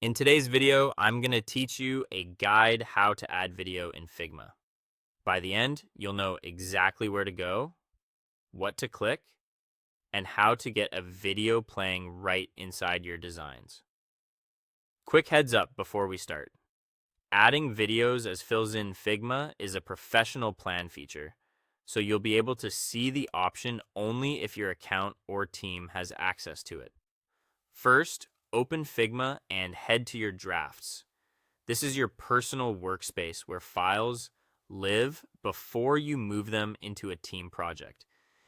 In today's video, I'm going to teach you a guide how to add video in Figma. By the end, you'll know exactly where to go, what to click, and how to get a video playing right inside your designs. Quick heads up before we start. Adding videos as fills in Figma is a professional plan feature, so you'll be able to see the option only if your account or team has access to it. First, open Figma and head to your drafts. This is your personal workspace where files live before you move them into a team project.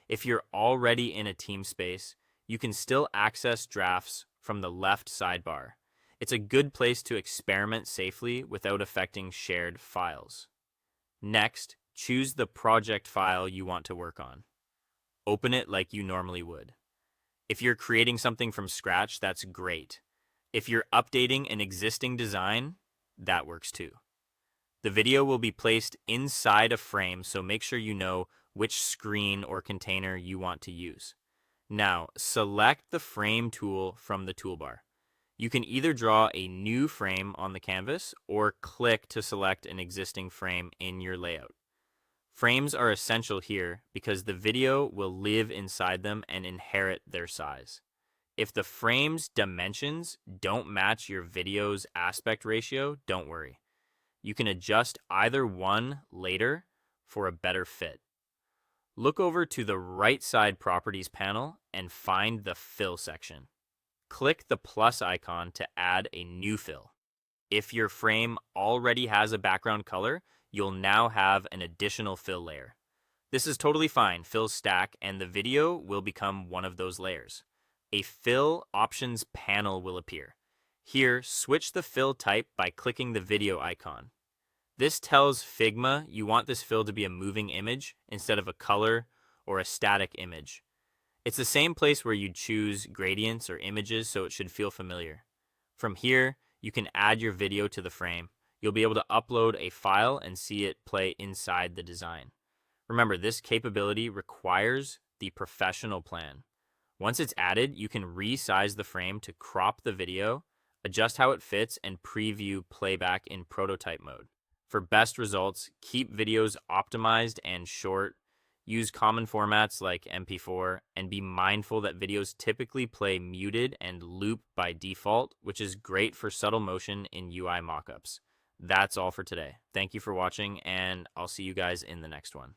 If you're already in a team space, you can still access drafts from the left sidebar. It's a good place to experiment safely without affecting shared files. Next, choose the project file you want to work on. Open it like you normally would. If you're creating something from scratch, that's great. If you're updating an existing design, that works too. The video will be placed inside a frame, so make sure you know which screen or container you want to use. Now, select the frame tool from the toolbar. You can either draw a new frame on the canvas or click to select an existing frame in your layout. Frames are essential here because the video will live inside them and inherit their size. If the frame's dimensions don't match your video's aspect ratio, don't worry. You can adjust either one later for a better fit. Look over to the right side properties panel and find the fill section. Click the plus icon to add a new fill. If your frame already has a background color, you'll now have an additional fill layer. This is totally fine. Fills stack, and the video will become one of those layers. A fill options panel will appear. Here, switch the fill type by clicking the video icon. This tells Figma you want this fill to be a moving image instead of a color or a static image. It's the same place where you'd choose gradients or images, so it should feel familiar. From here, you can add your video to the frame. You'll be able to upload a file and see it play inside the design. Remember, this capability requires the professional plan. Once it's added, you can resize the frame to crop the video, adjust how it fits, and preview playback in prototype mode. For best results, keep videos optimized and short. Use common formats like MP4, and be mindful that videos typically play muted and loop by default, which is great for subtle motion in UI mockups. That's all for today. Thank you for watching, and I'll see you guys in the next one.